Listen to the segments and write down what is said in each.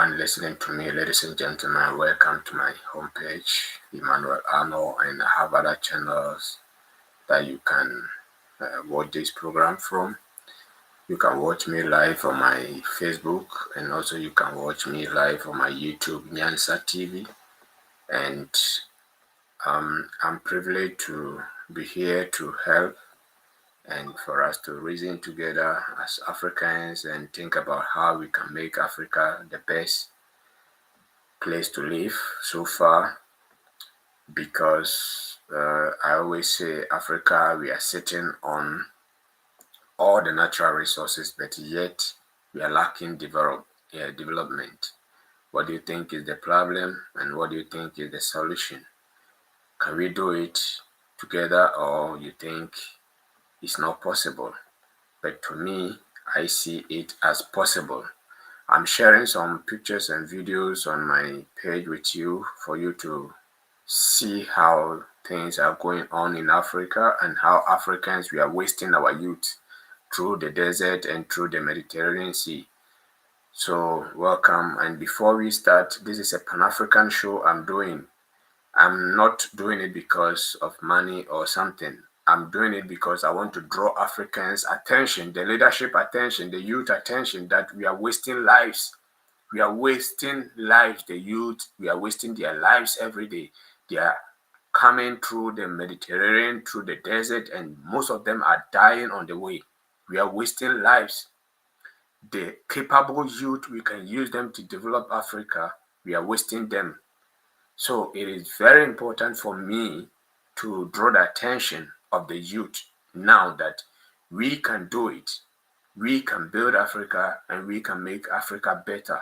everyone listening to me, ladies and gentlemen. Welcome to my homepage, Emmanuel Arno, and I have other channels that you can watch this program from. You can watch me live on my Facebook, and also you can watch me live on my YouTube, Nyansa TV. And I'm privileged to be here to help and for us to reason together as Africans and think about how we can make Africa the best place to live so far, because I always say Africa, we are sitting on all the natural resources, but yet we are lacking development. What do you think is the problem, and what do you think is the solution? Can we do it together, or you think it's not possible? But to me, I see it as possible. I'm sharing some pictures and videos on my page with you for you to see how things are going on in Africa and how Africans, we are wasting our youth through the desert and through the Mediterranean Sea. So welcome. And before we start, this is a Pan-African show I'm doing. I'm not doing it because of money or something. I'm doing it because I want to draw Africans' attention, the leadership attention, the youth attention, that we are wasting lives. We are wasting lives, the youth. We are wasting their lives every day. They are coming through the Mediterranean, through the desert, and most of them are dying on the way. We are wasting lives. The capable youth, we can use them to develop Africa. We are wasting them. So it is very important for me to draw the attention of the youth now that we can do it. We can build Africa and we can make Africa better.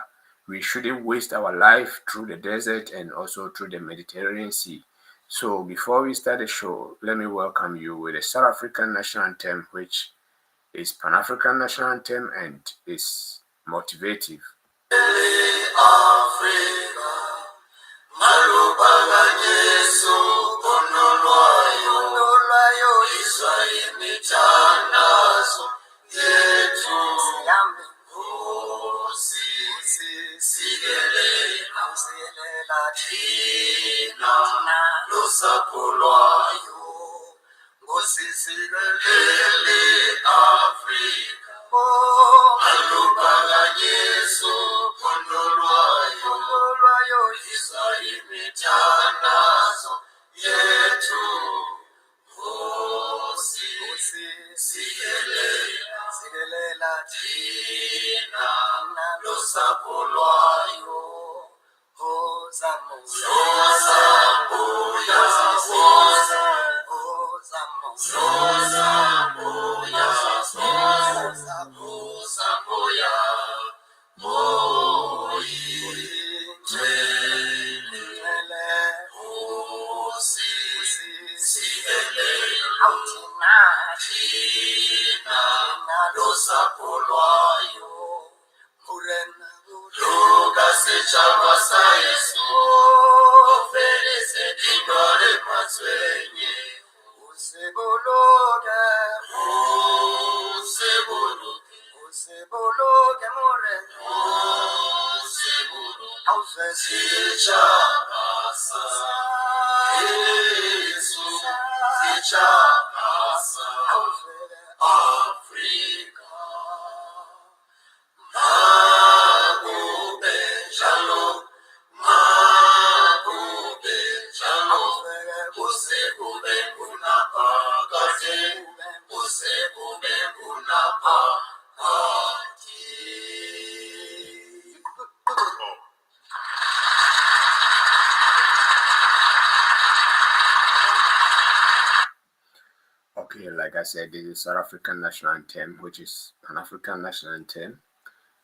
We shouldn't waste our life through the desert and also through the Mediterranean Sea. So before we start the show, let me welcome you with the South African national anthem, which is Pan-African national anthem and is motivative. Okay, like I said, this is South African national anthem, which is Pan-African national anthem.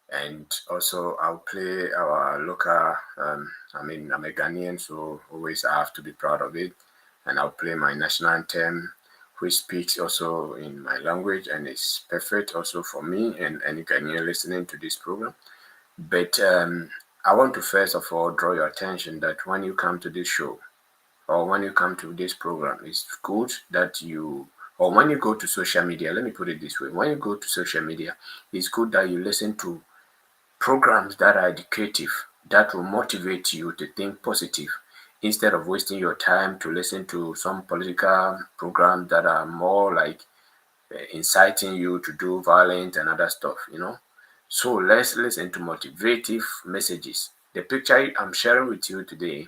And also I'll play our local, I'm a Ghanaian, so always I have to be proud of it. And I'll play my national anthem, which speaks also in my language and is perfect also for me and any Ghanaian listening to this program. But I want to first of all draw your attention that when you come to this show or when you come to this program, it's good that you, or when you go to social media, let me put it this way, when you go to social media, it's good that you listen to programs that are educative, that will motivate you to think positive, instead of wasting your time to listen to some political programs that are more like inciting you to do violence and other stuff. So let's listen to motivative messages. The picture I'm sharing with you today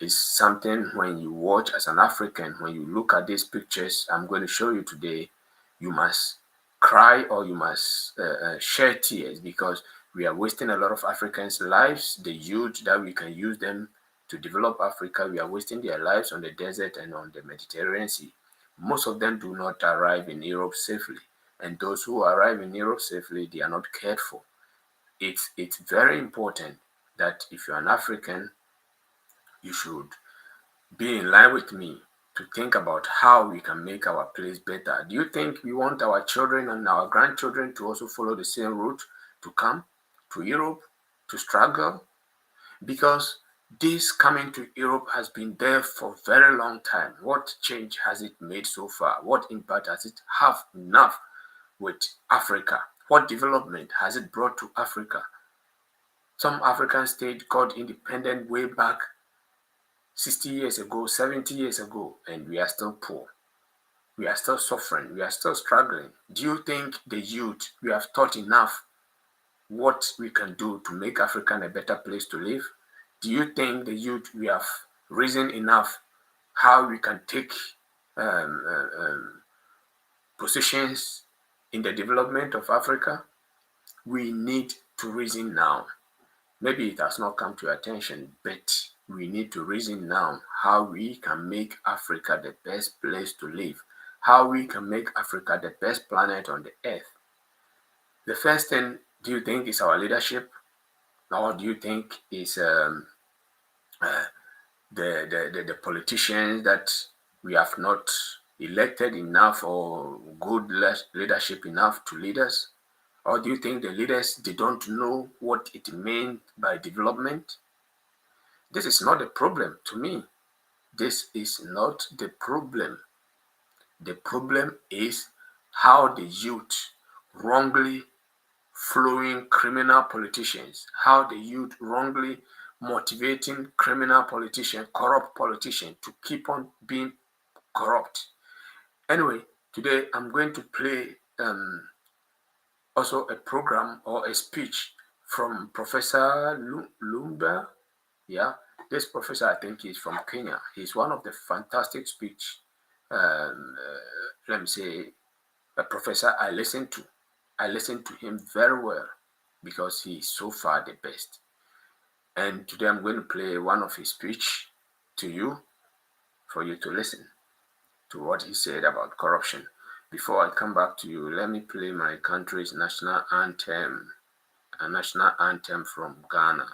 is something when you watch as an African, when you look at these pictures I'm going to show you today, you must cry or you must shed tears, because we are wasting a lot of Africans' lives, the youth that we can use them to develop Africa. We are wasting their lives on the desert and on the Mediterranean Sea. Most of them do not arrive in Europe safely. And those who arrive in Europe safely, they are not cared for. It's very important that if you're an African, you should be in line with me to think about how we can make our place better. Do you think we want our children and our grandchildren to also follow the same route, to come to Europe to struggle? Because this coming to Europe has been there for a very long time. What change has it made so far? What impact has it have enough with Africa? What development has it brought to Africa? Some African states got independent way back 60 years ago, 70 years ago, and we are still poor. We are still suffering. We are still struggling. Do you think the youth, we have thought enough what we can do to make Africa a better place to live? Do you think the youth, we have reasoned enough how we can take um, positions in the development of Africa? We need to reason now. Maybe it has not come to your attention, but we need to reason now how we can make Africa the best place to live, how we can make Africa the best planet on the earth. The first thing, do you think is our leadership? Or do you think is the politicians that we have not elected enough or good leadership enough to lead us? Or do you think the leaders, they don't know what it means by development? This is not the problem to me. This is not the problem. The problem is how the youth wrongly following criminal politicians, how the youth wrongly motivating criminal politicians, corrupt politicians to keep on being corrupt. Anyway, today I'm going to play also a program or a speech from Professor Lumba. Yeah, this professor, I think he's from Kenya. He's one of the fantastic speech, let me say, a professor I listened to. I listened to him very well because he is so far the best. And today I'm going to play one of his speech to you for you to listen to what he said about corruption. Before I come back to you, let me play my country's national anthem, a national anthem from Ghana.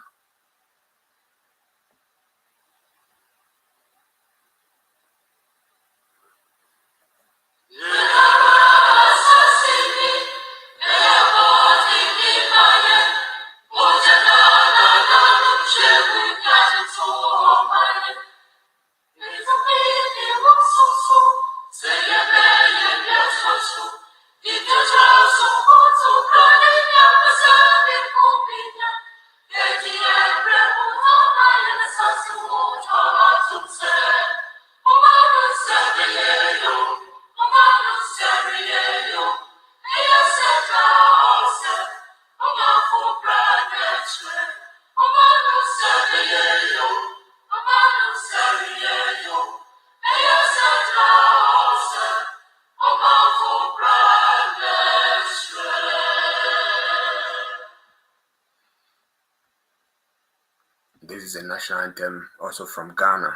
This is a national anthem also from Ghana,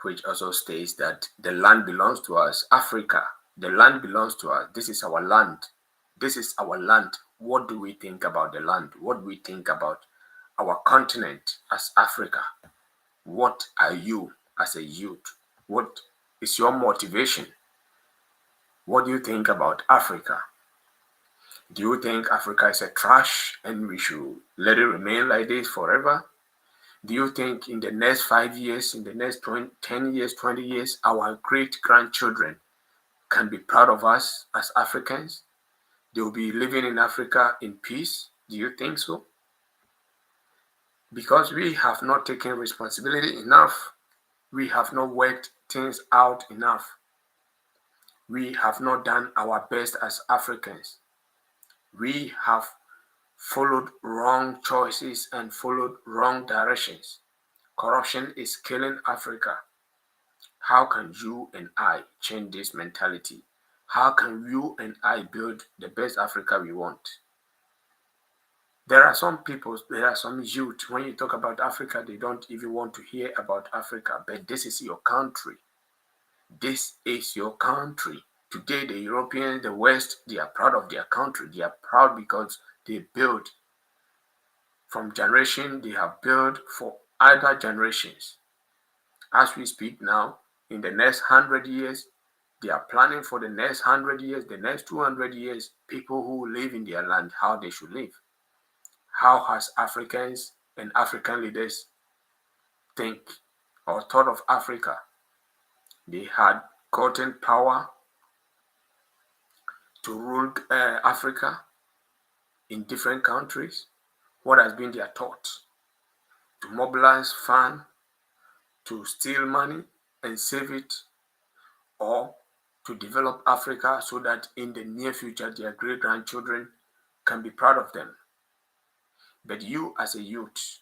which also states that the land belongs to us. Africa, the land belongs to us. This is our land. This is our land. What do we think about the land? What do we think about our continent as Africa? What are you as a youth? What is your motivation? What do you think about Africa? Do you think Africa is a trash and we should let it remain like this forever? Do you think in the next 5 years, in the next 10 years, 20 years, our great grandchildren can be proud of us as Africans? They will be living in Africa in peace? Do you think so? Because we have not taken responsibility enough. We have not worked things out enough. We have not done our best as Africans. We have followed wrong choices and followed wrong directions. Corruption is killing Africa. How can you and I change this mentality? How can you and I build the best Africa we want? There are some people, there are some youth, when you talk about Africa, they don't even want to hear about Africa, but this is your country. This is your country. Today, the Europeans, the West, they are proud of their country. They are proud because they built from generation, they have built for other generations. As we speak now, in the next 100 years, they are planning for the next 100 years, the next 200 years, people who live in their land, how they should live. How has Africans and African leaders think or thought of Africa? They had gotten power to rule Africa in different countries. What has been their thought? To mobilize funds, to steal money and save it, or to develop Africa so that in the near future their great-grandchildren can be proud of them. But you as a youth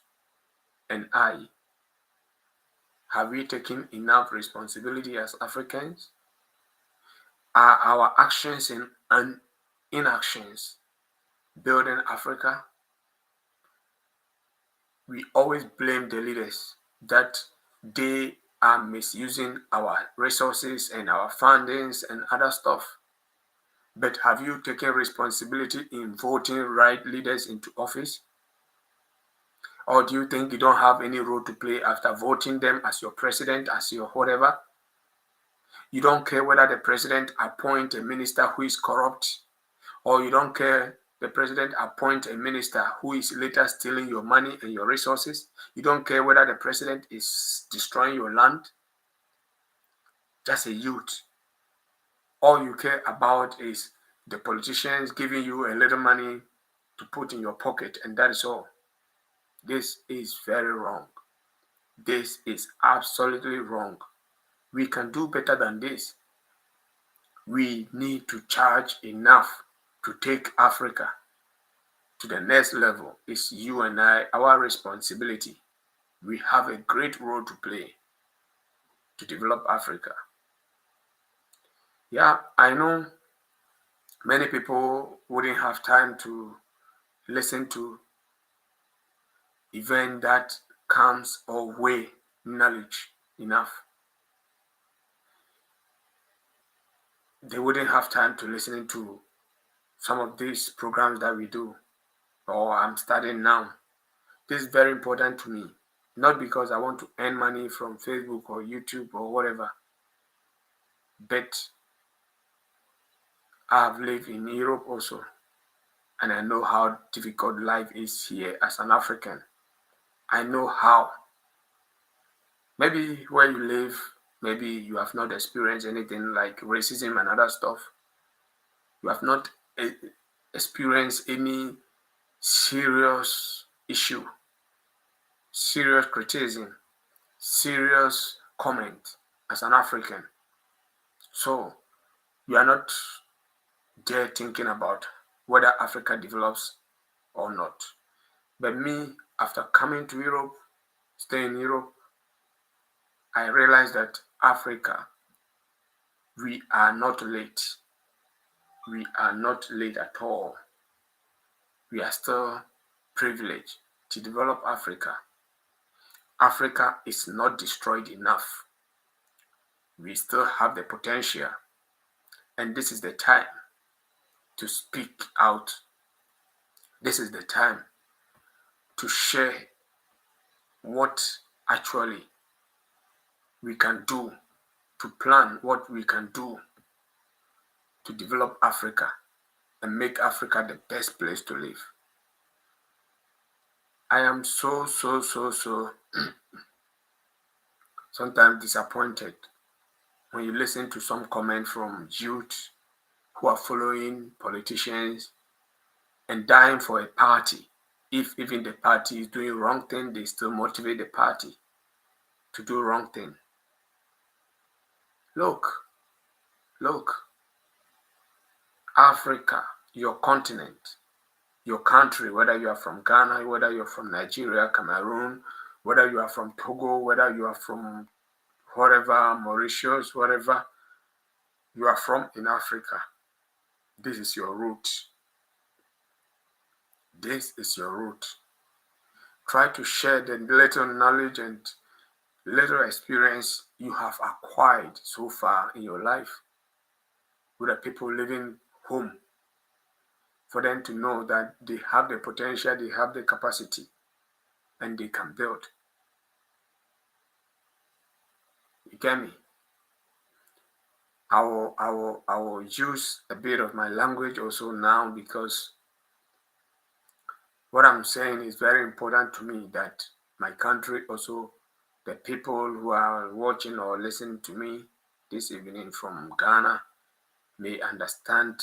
and I, have we taken enough responsibility as Africans? Are our actions and inactions building Africa? We always blame the leaders that they are misusing our resources and our fundings and other stuff. But have you taken responsibility in voting right leaders into office? Or do you think you don't have any role to play after voting them as your president, as your whatever? You don't care whether the president appoint a minister who is corrupt, or you don't care the president appoint a minister who is later stealing your money and your resources. You don't care whether the president is destroying your land. Just a youth. All you care about is the politicians giving you a little money to put in your pocket, and that is all. This is very wrong. This is absolutely wrong. We can do better than this. We need to charge enough to take Africa to the next level. It's you and I, our responsibility. We have a great role to play to develop Africa. Yeah, I know many people wouldn't have time to listen to event that comes or weigh knowledge enough. They wouldn't have time to listen to some of these programs that we do or I'm starting now. This is very important to me, not because I want to earn money from Facebook or YouTube or whatever, but I have lived in Europe also, and I know how difficult life is here as an African. I know how. Maybe where you live, maybe you have not experienced anything like racism and other stuff. You have not experienced any serious issue, serious criticism, serious comment as an African. So you are not there thinking about whether Africa develops or not. But me, after coming to Europe, staying in Europe, I realized that Africa, we are not late. We are not late at all. We are still privileged to develop Africa. Africa is not destroyed enough. We still have the potential. And this is the time to speak out. This is the time to share what actually we can do, to plan what we can do to develop Africa and make Africa the best place to live. I am so sometimes disappointed when you listen to some comment from youth who are following politicians and dying for a party. If even the party is doing wrong thing, they still motivate the party to do wrong thing. Look, Africa, your continent, your country, whether you are from Ghana, whether you're from Nigeria, Cameroon, whether you are from Togo, whether you are from whatever, Mauritius, wherever you are from in Africa, this is your root. This is your root. Try to share the little knowledge and little experience you have acquired so far in your life with the people living home, for them to know that they have the potential, they have the capacity, and they can build. You get me? I will use a bit of my language also now, because what I'm saying is very important to me, that my country also, the people who are watching or listening to me this evening from Ghana, may understand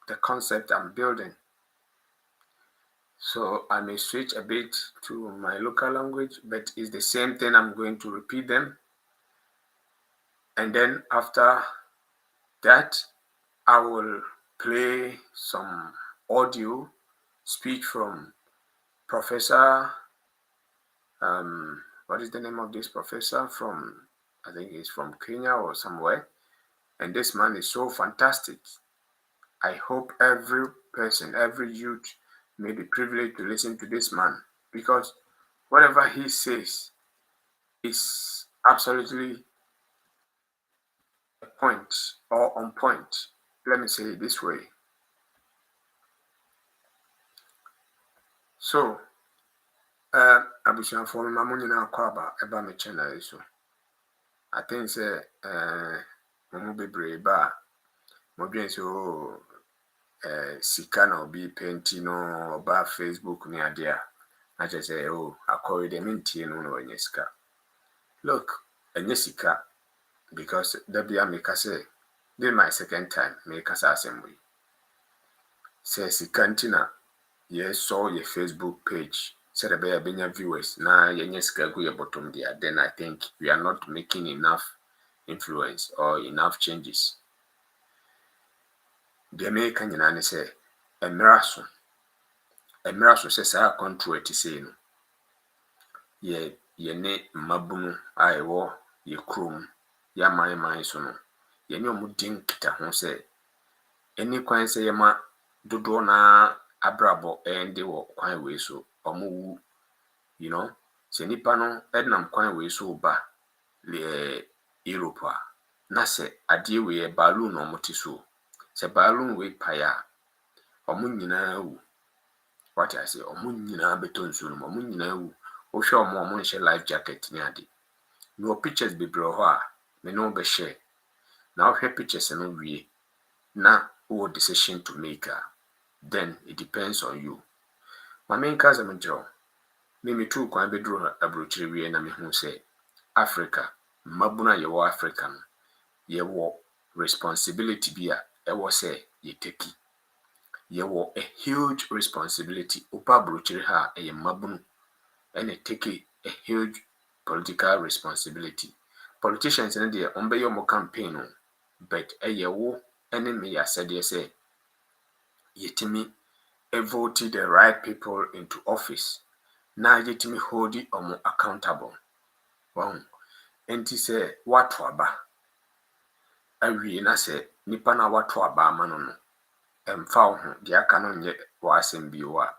the concept I'm building. So I may switch a bit to my local language, but it's the same thing. I'm going to repeat them. And then after that, I will play some audio speech from Professor, what is the name of this professor? I think he's from Kenya or somewhere. And this man is so fantastic. I hope every person, every youth may be privileged to listen to this man, because whatever he says is absolutely a point or on point. Let me say it this way. So, abusuafo no mo nyina akwa eba me channel so. I think say mo bebre ba mo dwen so sika na obi penti no ba Facebook ni ade a na je say akọrọ de mintie no no anya sika. Look, anya sika, because that be make say this my second time make us assembly. Say sika ntina yes saw your Facebook page. Said a benya viewers na yenye sika go your bottom there. Then I think we are not making enough influence or enough changes. The American nyina say emiraso say sa control ti say no. Ye ne mabunu a ewo ye krom ya man so no. Ye ne omu din kita ho say any kwan say yema dodo na abrabo ende wo kwan we so omu, you know, se nipa no ednam kwan we so ba le Europe a na se ade we e balloon no moti so se balloon we paya omu nyina wu. What I say, omu nyina beton so no, omu nyina wu. O hwe omu nche life jacket ni ade. No pictures be bro ho a me no be share. Na o hwe pictures no wie na o decision to make, then it depends on you. My main cause me draw me too kwan be draw abrochire wie na me hu say Africa mabuna ye wo Africa no ye wo responsibility bi a e wo say ye take. Ye wo a huge responsibility opa abrochire ha e ye mabunu, and it take a huge political responsibility. Politicians in there on be your campaign, but a ye wo enemy ya said ye say yetimi voted the right people into office. Now yetimi hold it accountable. Wow. Enti say what waba awie na say nipa na what waba amano no emfa wo ho de aka no nye wa asem bio a.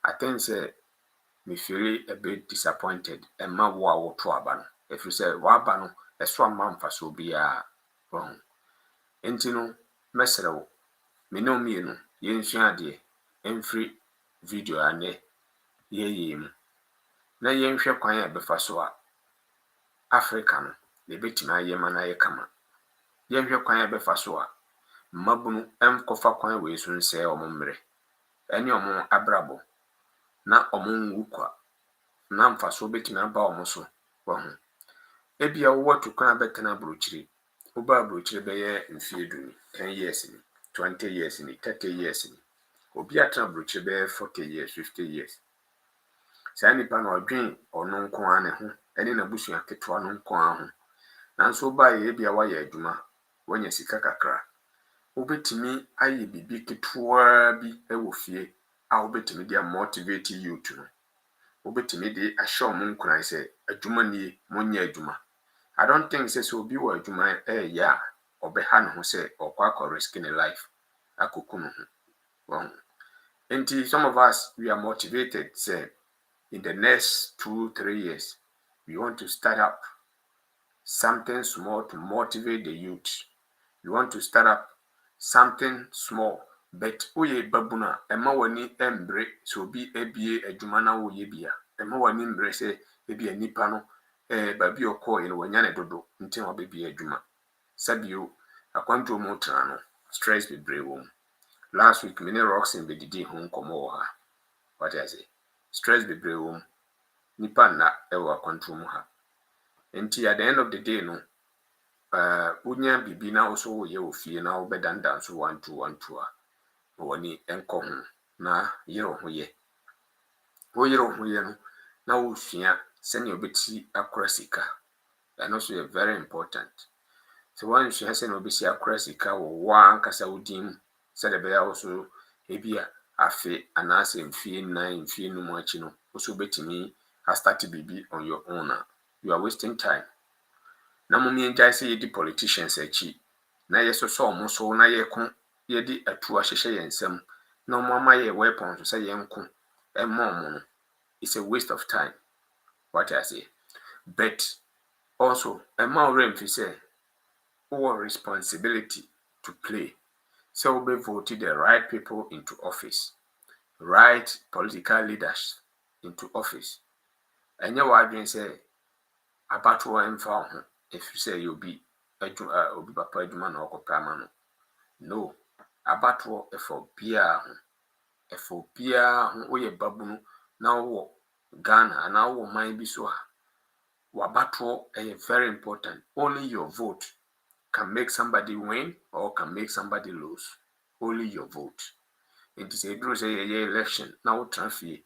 I think say me feel a bit disappointed emma wo a wo to aba no. If you say waba no eso amamfa so bia wrong. Enti no mesere wo me no mienu yensua ade emfri video ane ye mu na yenhwe kwan ya befa so a Africa no le betima yema na ye kama. Yenhwe kwan ya befa so a mabunu kofa kwan we so nse omomre ene omo abrabo na omo nwukwa na mfa so betima ba omo so wo ho. Ebia wo to kwan betena brochiri oba brochiri be ye mfie 10 years ni 20 years ni 30 years ni obi atena brochiri be 40 years 50 years. saa nipa no ɔdwen ɔno nko ara ne ho ɛne n'abusua ketewa no nko ara ho. Nanso wobaeɛ ebia wayɛ adwuma, wanya sika kakra, wobɛtumi ayɛ biribi ketewaa bi wɔ fie a wobɛtumi de amotivate youth no. Wobɛtumi de ahyɛ ɔmo nkuran sɛ adwuma nie, monyɛ adwuma. I don't think sɛ obi wɔ adwuma ɛyɛ a ɔbɛha ne ho sɛ ɔkɔ akɔ risk ne life akɔku ne ho. Well, nti some of us, we are motivated say in the next 2-3 years we want to start up something small to motivate the youth. We want to start up something small, but woyɛ babuna ɛma w'ani ɛmbre sɛ obi abie adwuma na woyɛ bia. Ɛma w'ani mbre sɛ ebia nipa no baabi ɔkɔɔ no wanya ne dodo nti na wabɛbie adwuma. Sabio akwantuo mu tena no stress bebree wɔ mu. Last week me ne Roxin bɛdidi ho nkɔmmɔ wɔ ha. What I say? Stress bebree wɔ mu. Nipa nna ɛwɔ akwantuo mu ha. Nti at the end of the day no, wonya bibi na wo so woyɛ wɔ fie na wobɛdandan so wantu a wɔni ɛnkɔ ho na yɛrɛ ho yɛ. Wo yɛrɛ ho yɛ no na wosua sɛnea wobɛti akora sika. Ɛno so yɛ very important. So wansua sɛnea wobɛsi akora sika wɔ wo ankasa wo din mu sɛdeɛ ɛbɛyɛ wo so ebia afe anaasɛ mfie 9 mfie no mu akyi no wo so wobɛtumi start biribi on your own a you are wasting time. Na mo yɛngyae sɛ yɛdi politicians akyi na yɛsosɔ ɔmo so na yɛde atu ahyehyɛ yɛn nsam na ɔmo ama yɛ weapons sɛ yɛnko ɛma ɔmo no. It's a waste of time. What I say. But also ɛma ɔwerɛ mfi sɛ wowɔ responsibility to play. So we voted the right people into office, right political leaders into office. And you are doing say about one for if you say you'll be papa eduma or kopamano. No, about for beer, for beer, we a babu now Ghana and now mind be so. Wabatwo is very important. Only your vote can make somebody win or can make somebody lose. Only your vote. It is a do say a election now transfer.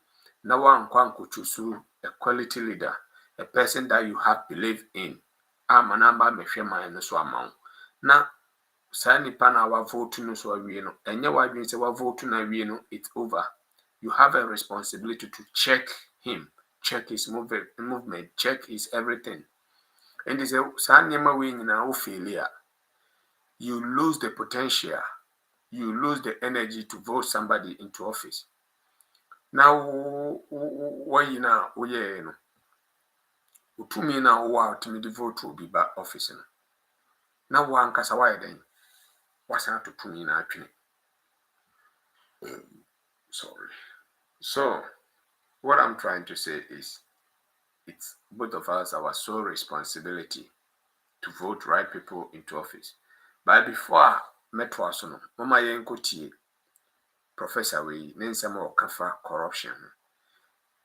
Now one choose a quality leader, a person that you have believed in. I'm a number me share my no so amount. Now Sani pana our vote no so we no. And you are say our vote na we no it's over. You have a responsibility to check him, check his movement, check his everything. And this Sani we na failure. You lose the potential. You lose the energy to vote somebody into office. Now, why you now? Oh yeah, no. To me now, wow, to me the vote will be back office. Now, one kasa why then? What's not to me now? Sorry. So, what I'm trying to say is, it's both of us our sole responsibility to vote right people into office. But before Metro Sono, Mama Yenko Professor we Nensamo or Kafa corruption.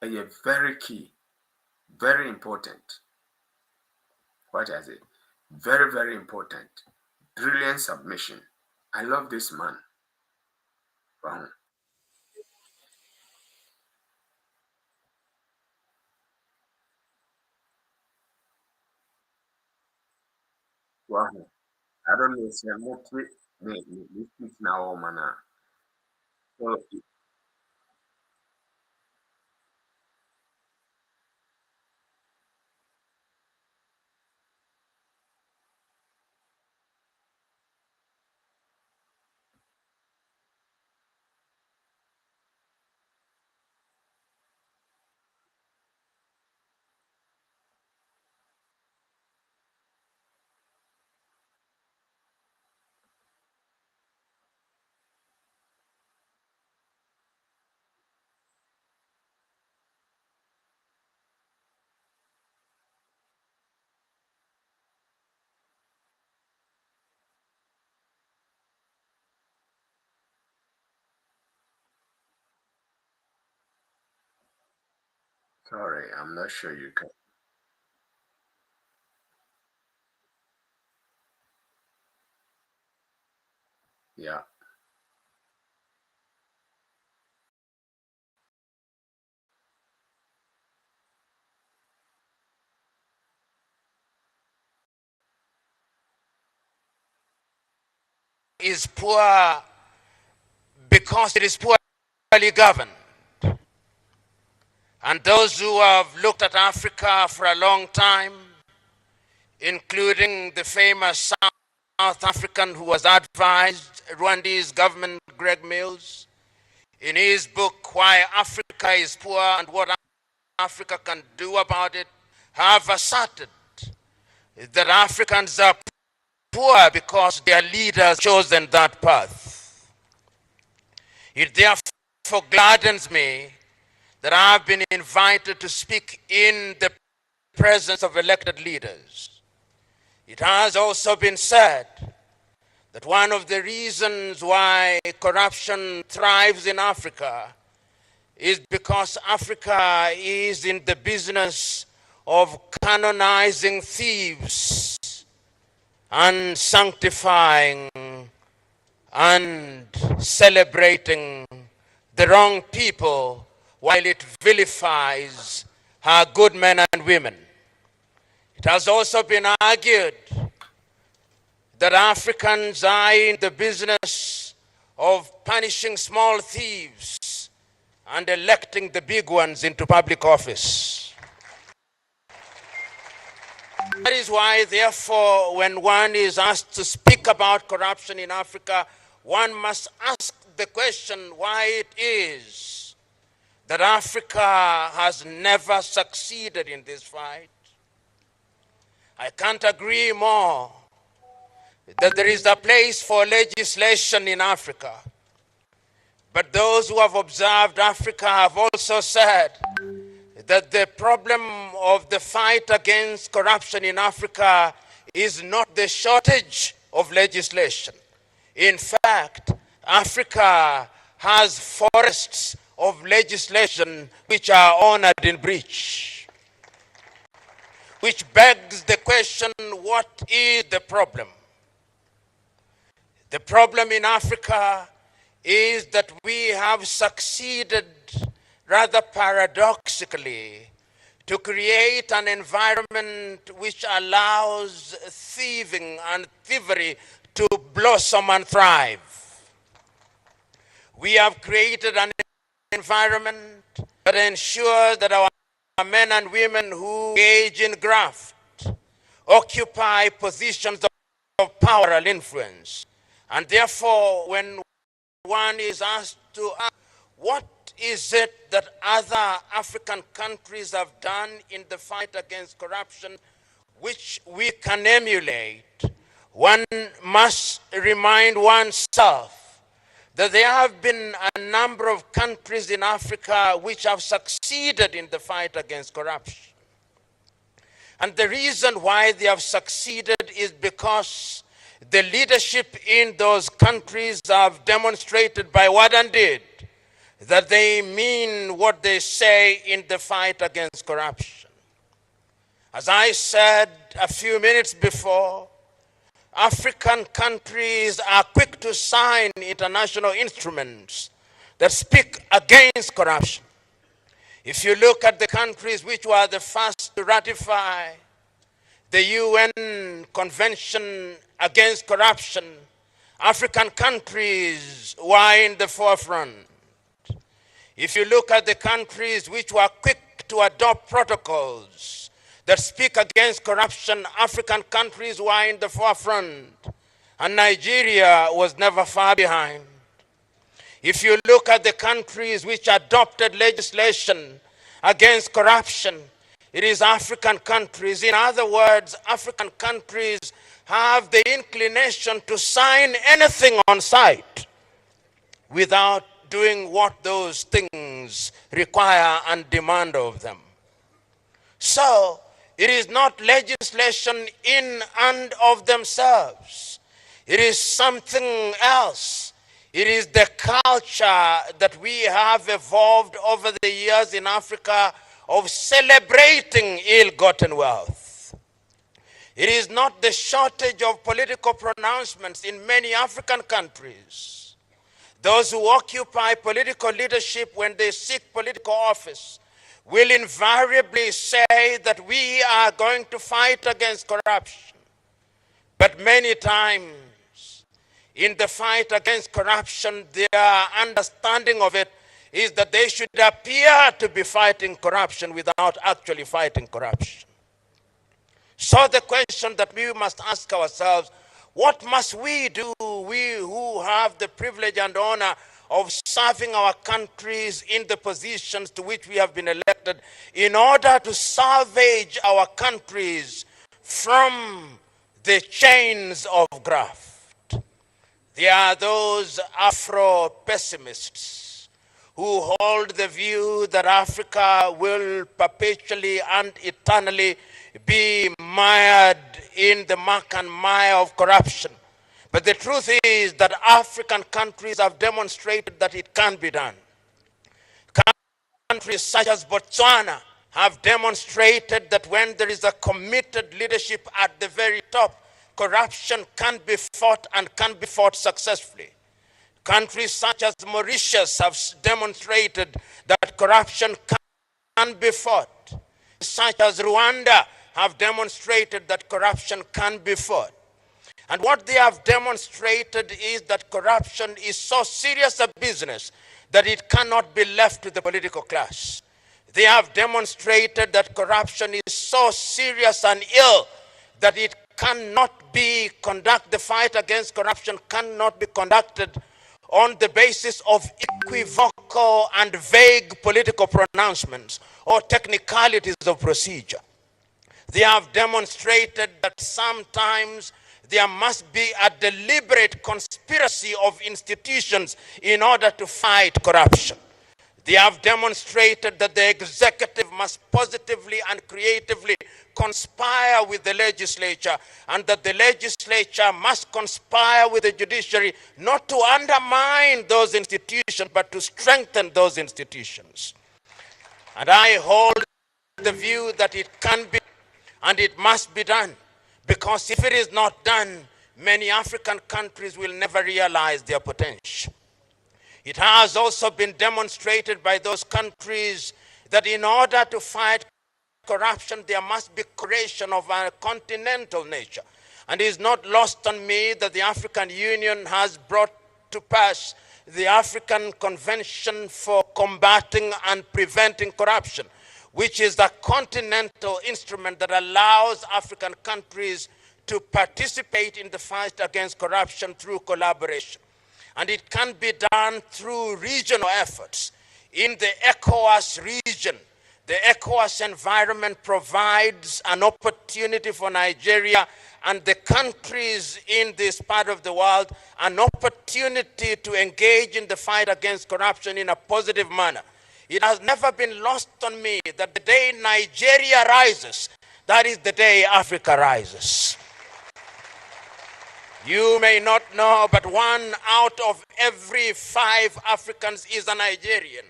And you're very key, very important. What I say? Very, very important. Brilliant submission. I love this man. Wow. Wow. I don't know if I'm okay. Me speak now, man. So, sorry, I'm not sure you can. Yeah. is poor because it is poorly governed. And those who have looked at Africa for a long time, including the famous South African who was advised Rwandese government, Greg Mills, in his book, Why Africa is Poor and What Africa Can Do About It, have asserted that Africans are poor because their leaders chosen that path. It therefore gladdens me that I've been invited to speak in the presence of elected leaders. It has also been said that one of the reasons why corruption thrives in Africa is because Africa is in the business of canonizing thieves and sanctifying and celebrating the wrong people while it vilifies her good men and women. It has also been argued that Africans are in the business of punishing small thieves and electing the big ones into public office. That is why, therefore, when one is asked to speak about corruption in Africa, one must ask the question why it is that Africa has never succeeded in this fight. I can't agree more that there is a place for legislation in Africa. But those who have observed Africa have also said that the problem of the fight against corruption in Africa is not the shortage of legislation. In fact, Africa has forests of legislation which are honored in breach. Which begs the question, what is the problem? The problem in Africa is that we have succeeded, rather paradoxically, to create an environment which allows thieving and thievery to blossom and thrive. We have created an environment that ensures that our men and women who engage in graft occupy positions of power and influence. And therefore, when one is asked to ask, what is it that other African countries have done in the fight against corruption which we can emulate, one must remind oneself that there have been a number of countries in Africa which have succeeded in the fight against corruption. And the reason why they have succeeded is because the leadership in those countries have demonstrated by word and deed that they mean what they say in the fight against corruption. As I said a few minutes before, African countries are quick to sign international instruments that speak against corruption. If you look at the countries which were the first to ratify the UN Convention Against Corruption, African countries were in the forefront. If you look at the countries which were quick to adopt protocols that speak against corruption, African countries were in the forefront, and Nigeria was never far behind. If you look at the countries which adopted legislation against corruption, it is African countries. In other words, African countries have the inclination to sign anything on sight without doing what those things require and demand of them. So, it is not legislation in and of themselves. It is something else. It is the culture that we have evolved over the years in Africa of celebrating ill-gotten wealth. It is not the shortage of political pronouncements in many African countries. Those who occupy political leadership when they seek political office will invariably say that we are going to fight against corruption. But many times, in the fight against corruption, their understanding of it is that they should appear to be fighting corruption without actually fighting corruption. So the question that we must ask ourselves, what must we do, we who have the privilege and honor of serving our countries in the positions to which we have been elected, in order to salvage our countries from the chains of graft? There are those Afro-pessimists who hold the view that Africa will perpetually and eternally be mired in the muck and mire of corruption. But the truth is that African countries have demonstrated that it can be done. Countries such as Botswana have demonstrated that when there is a committed leadership at the very top, corruption can be fought and can be fought successfully. Countries such as Mauritius have demonstrated that corruption can be fought. Such as Rwanda have demonstrated that corruption can be fought. And what they have demonstrated is that corruption is so serious a business that it cannot be left to the political class. They have demonstrated that corruption is so serious and ill that it cannot be conducted, the fight against corruption cannot be conducted on the basis of equivocal and vague political pronouncements or technicalities of procedure. They have demonstrated that sometimes there must be a deliberate conspiracy of institutions in order to fight corruption. They have demonstrated that the executive must positively and creatively conspire with the legislature, and that the legislature must conspire with the judiciary not to undermine those institutions, but to strengthen those institutions. And I hold the view that it can be and it must be done, because if it is not done, many African countries will never realize their potential. It has also been demonstrated by those countries that in order to fight corruption, there must be creation of a continental nature. And it is not lost on me that the African Union has brought to pass the African Convention for Combating and Preventing Corruption, which is the continental instrument that allows African countries to participate in the fight against corruption through collaboration. And it can be done through regional efforts. In the ECOWAS region, the ECOWAS environment provides an opportunity for Nigeria and the countries in this part of the world an opportunity to engage in the fight against corruption in a positive manner. It has never been lost on me that the day Nigeria rises, that is the day Africa rises. You may not know, but 1 out of every 5 Africans is a Nigerian.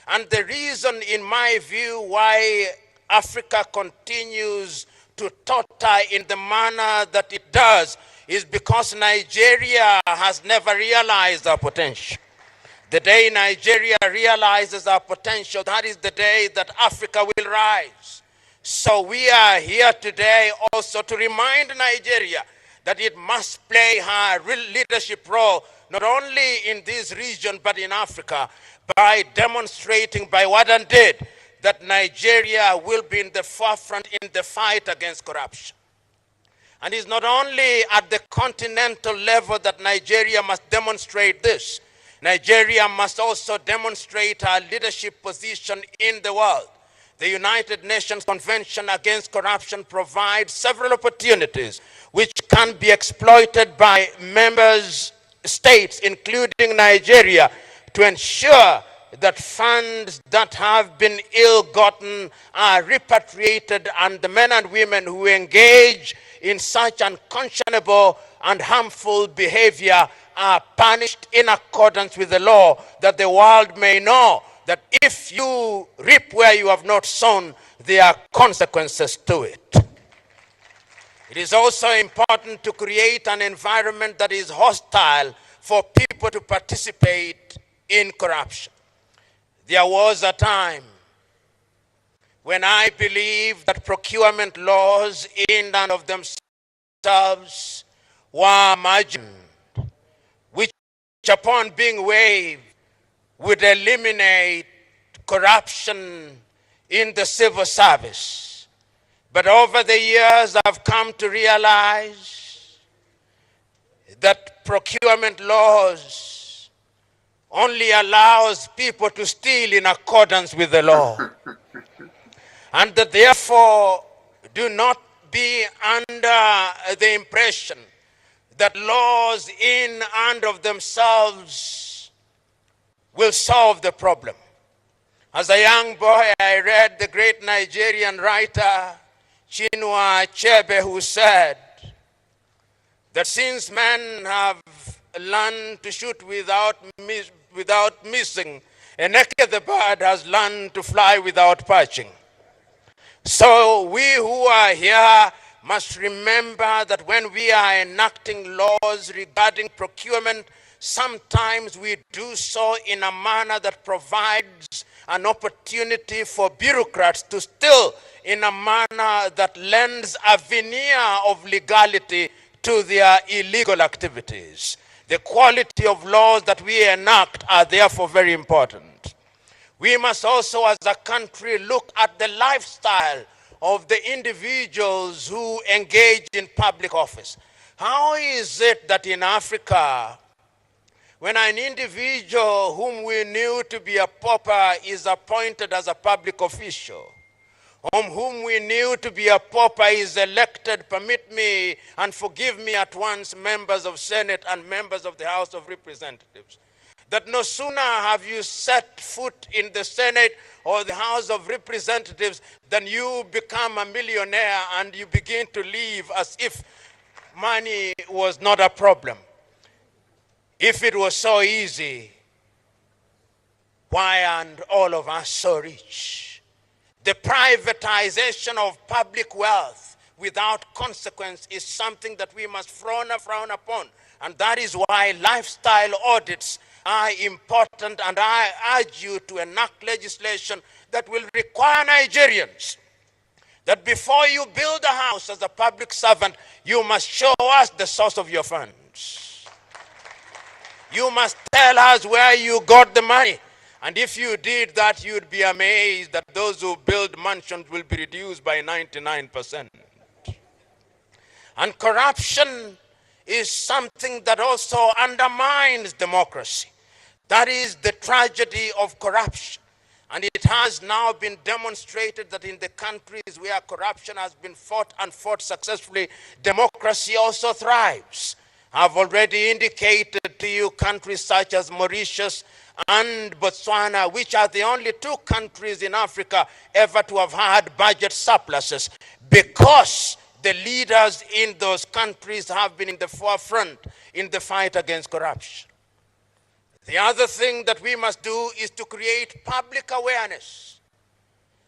And the reason, in my view, why Africa continues to totter in the manner that it does is because Nigeria has never realized our potential. The day Nigeria realizes our potential, that is the day that Africa will rise. So we are here today also to remind Nigeria that it must play her leadership role, not only in this region, but in Africa, by demonstrating by word and deed that Nigeria will be in the forefront in the fight against corruption. And it's not only at the continental level that Nigeria must demonstrate this. Nigeria must also demonstrate our leadership position in the world. The United Nations Convention Against Corruption provides several opportunities which can be exploited by member states, including Nigeria, to ensure that funds that have been ill-gotten are repatriated, and the men and women who engage in such unconscionable and harmful behavior are punished in accordance with the law, that the world may know that if you reap where you have not sown, there are consequences to it. It is also important to create an environment that is hostile for people to participate in corruption. There was a time when I believed that procurement laws in and of themselves were marginal. upon being waived, would eliminate corruption in the civil service. But over the years, I've come to realize that procurement laws only allows people to steal in accordance with the law. And that therefore do not be under the impression that laws in and of themselves will solve the problem. As a young boy, I read the great Nigerian writer Chinua Achebe, who said that since men have learned to shoot without missing, a naked bird has learned to fly without perching. So we who are here must remember that when we are enacting laws regarding procurement, sometimes we do so in a manner that provides an opportunity for bureaucrats to steal in a manner that lends a veneer of legality to their illegal activities. The quality of laws that we enact are therefore very important. We must also, as a country, look at the lifestyle of the individuals who engage in public office. How is it that in Africa, when an individual whom we knew to be a pauper is appointed as a public official, whom we knew to be a pauper is elected, permit me and forgive me at once, members of Senate and members of the House of Representatives, that no sooner have you set foot in the Senate or the House of Representatives than you become a millionaire and you begin to live as if money was not a problem. If it was so easy, why aren't all of us so rich? The privatization of public wealth without consequence is something that we must frown upon. And that is why lifestyle audits are important, and I urge you to enact legislation that will require Nigerians that before you build a house as a public servant, you must show us the source of your funds. You must tell us where you got the money. And if you did that, you'd be amazed that those who build mansions will be reduced by 99%. And corruption is something that also undermines democracy. That is the tragedy of corruption. And it has now been demonstrated that in the countries where corruption has been fought and fought successfully, democracy also thrives. I've already indicated to you countries such as Mauritius and Botswana, which are the only two countries in Africa ever to have had budget surpluses, because the leaders in those countries have been in the forefront in the fight against corruption. The other thing that we must do is to create public awareness.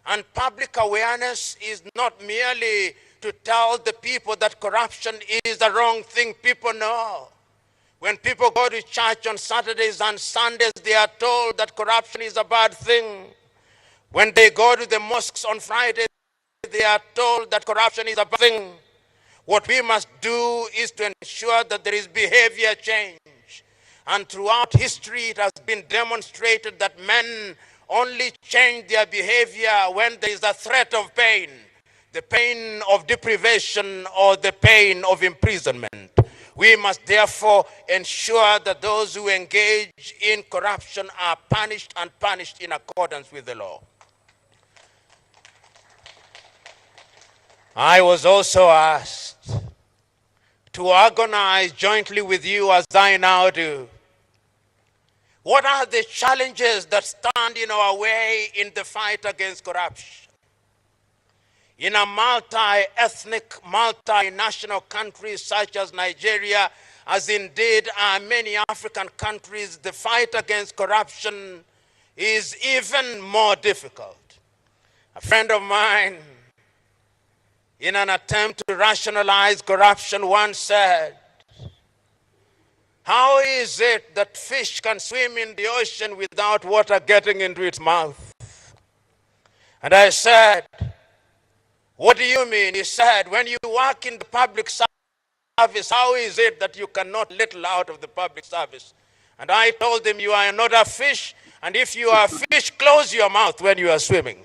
And public awareness is not merely to tell the people that corruption is the wrong thing. People know. When people go to church on Saturdays and Sundays, they are told that corruption is a bad thing. When they go to the mosques on Fridays, they are told that corruption is a bad thing. What we must do is to ensure that there is behavior change. And throughout history, it has been demonstrated that men only change their behavior when there is a threat of pain, the pain of deprivation or the pain of imprisonment. We must therefore ensure that those who engage in corruption are punished, and punished in accordance with the law. I was also asked to organize jointly with you, as I now do, what are the challenges that stand in our way in the fight against corruption? In a multi-ethnic, multinational country such as Nigeria, as indeed are many African countries, the fight against corruption is even more difficult. A friend of mine, in an attempt to rationalize corruption, once said, "How is it that fish can swim in the ocean without water getting into its mouth?" And I said, "What do you mean?" He said, "When you work in the public service, how is it that you cannot little out of the public service?" And I told him, you are not a fish, and if you are a fish, close your mouth when you are swimming.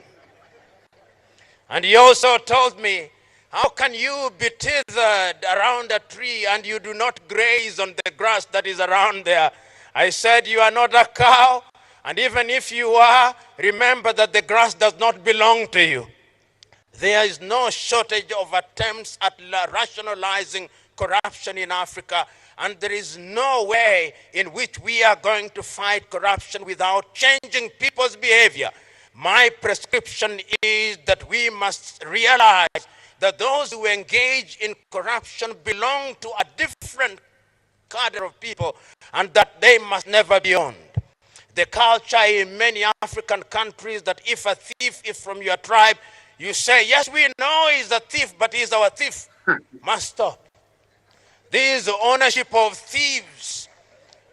And he also told me, how can you be tethered around a tree and you do not graze on the grass that is around there? I said, you are not a cow, and even if you are, remember that the grass does not belong to you. There is no shortage of attempts at rationalizing corruption in Africa, and there is no way in which we are going to fight corruption without changing people's behavior. My prescription is that we must realize that those who engage in corruption belong to a different cadre of people, and that they must never be owned. The culture in many African countries that if a thief is from your tribe, you say, yes, we know he's a thief, but he's our thief. Must stop. This ownership of thieves,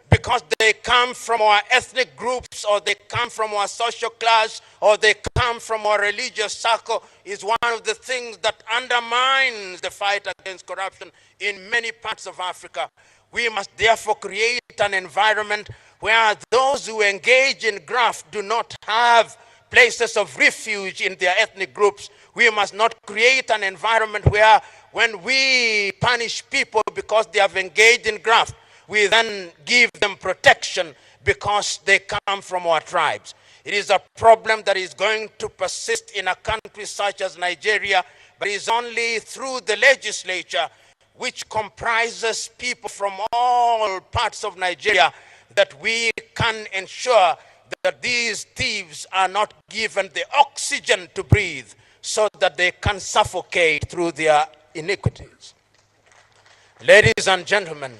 because they come from our ethnic groups, or they come from our social class, or they come from our religious circle, is one of the things that undermines the fight against corruption in many parts of Africa. We must therefore create an environment where those who engage in graft do not have places of refuge in their ethnic groups. We must not create an environment where when we punish people because they have engaged in graft, we then give them protection because they come from our tribes. It is a problem that is going to persist in a country such as Nigeria, but it is only through the legislature, which comprises people from all parts of Nigeria, that we can ensure that these thieves are not given the oxygen to breathe so that they can suffocate through their iniquities. Ladies and gentlemen,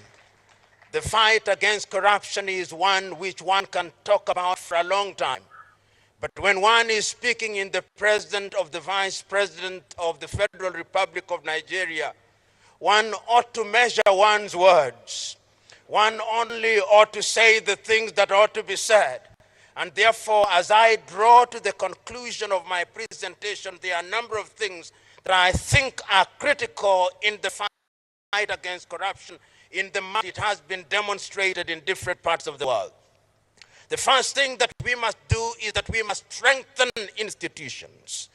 the fight against corruption is one which one can talk about for a long time. But when one is speaking in the presence of the Vice President of the Federal Republic of Nigeria, one ought to measure one's words. One only ought to say the things that ought to be said. And therefore, as I draw to the conclusion of my presentation, there are a number of things that I think are critical in the fight against corruption in the manner it has been demonstrated in different parts of the world. The first thing that we must do is that we must strengthen institutions.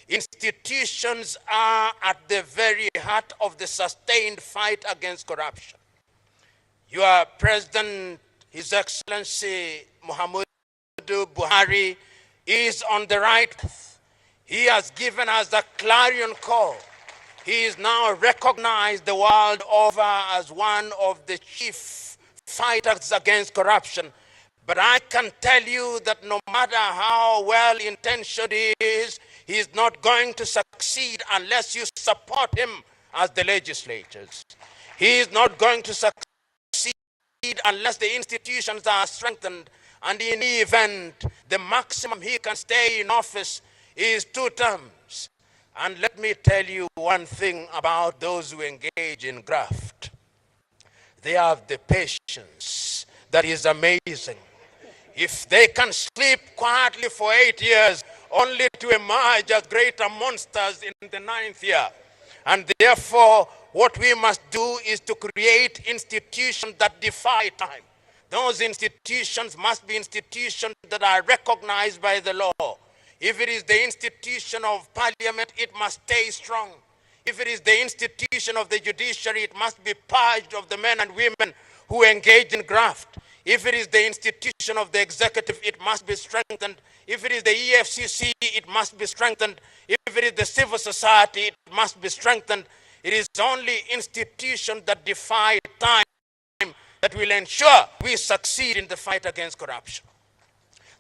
Institutions are at the very heart of the sustained fight against corruption. Your President, His Excellency Muhammadu Buhari, is on the right path. He has given us a clarion call. He is now recognized the world over as one of the chief fighters against corruption. But I can tell you that no matter how well-intentioned he is not going to succeed unless you support him as the legislators. He is not going to succeed unless the institutions are strengthened. And in any event, the maximum he can stay in office is 2 terms. And let me tell you one thing about those who engage in graft. They have the patience that is amazing. If they can sleep quietly for 8 years, only to emerge as greater monsters in the 9th year. And therefore, what we must do is to create institutions that defy time. Those institutions must be institutions that are recognized by the law. If it is the institution of parliament, it must stay strong. If it is the institution of the judiciary, it must be purged of the men and women who engage in graft. If it is the institution of the executive, it must be strengthened. If it is the EFCC, it must be strengthened. If it is the civil society, it must be strengthened. It is only institutions that defy time that will ensure we succeed in the fight against corruption.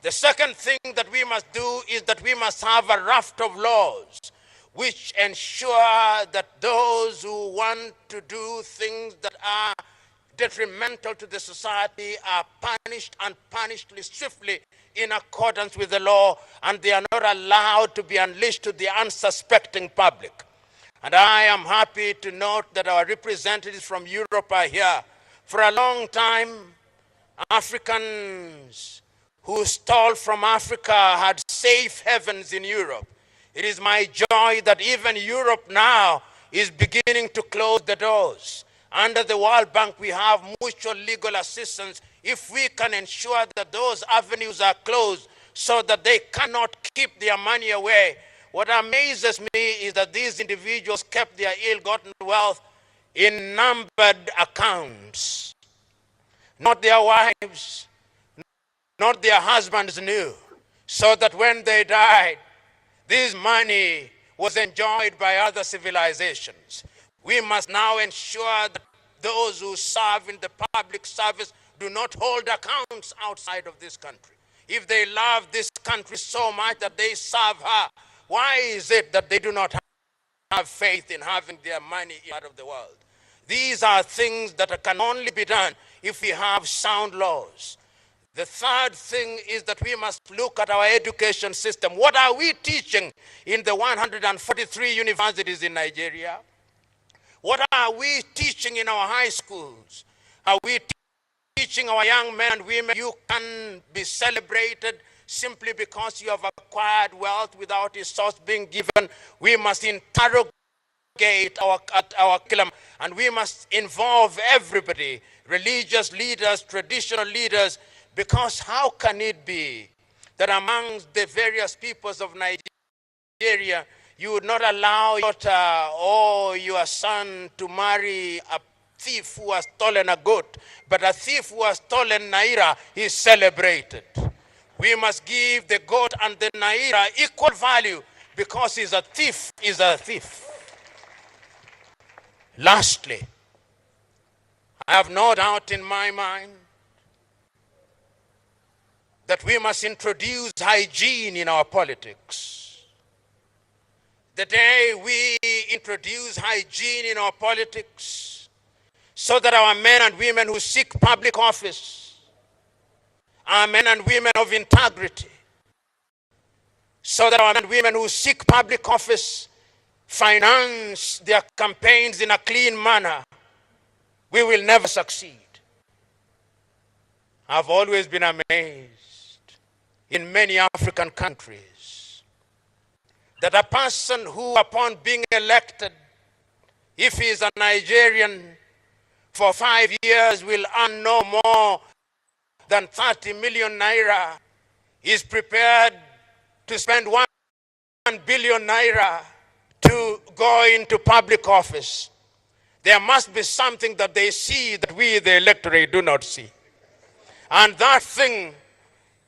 The second thing that we must do is that we must have a raft of laws which ensure that those who want to do things that are detrimental to the society are punished, and punished swiftly in accordance with the law, and they are not allowed to be unleashed to the unsuspecting public. And I am happy to note that our representatives from Europe are here. For a long time, Africans who stole from Africa had safe havens in Europe. It is my joy that even Europe now is beginning to close the doors. Under the World Bank, we have mutual legal assistance if we can ensure that those avenues are closed so that they cannot keep their money away. What amazes me is that these individuals kept their ill-gotten wealth in numbered accounts. Not their wives, not their husbands knew. So that when they died, this money was enjoyed by other civilizations. We must now ensure that those who serve in the public service do not hold accounts outside of this country. If they love this country so much that they serve her, why is it that they do not have faith in having their money out of the world? These are things that can only be done if we have sound laws. The third thing is that we must look at our education system. What are we teaching in the 143 universities in Nigeria? What are we teaching in our high schools? Are we teaching our young men and women you can be celebrated simply because you have acquired wealth without a source being given? We must interrogate our curriculum, and we must involve everybody, religious leaders, traditional leaders, because how can it be that amongst the various peoples of Nigeria, you would not allow your daughter or your son to marry a thief who has stolen a goat, but a thief who has stolen naira is celebrated? We must give the goat and the naira equal value because he's a thief, is a thief. Lastly, I have no doubt in my mind that we must introduce hygiene in our politics. The day we introduce hygiene in our politics, so that our men and women who seek public office are men and women of integrity, so that our men and women who seek public office finance their campaigns in a clean manner, we will never succeed. I've always been amazed in many African countries that a person who, upon being elected, if he is a Nigerian, for 5 years will earn no more than 30 million naira, is prepared to spend 1 billion naira to go into public office. There must be something that they see that we, the electorate, do not see. And that thing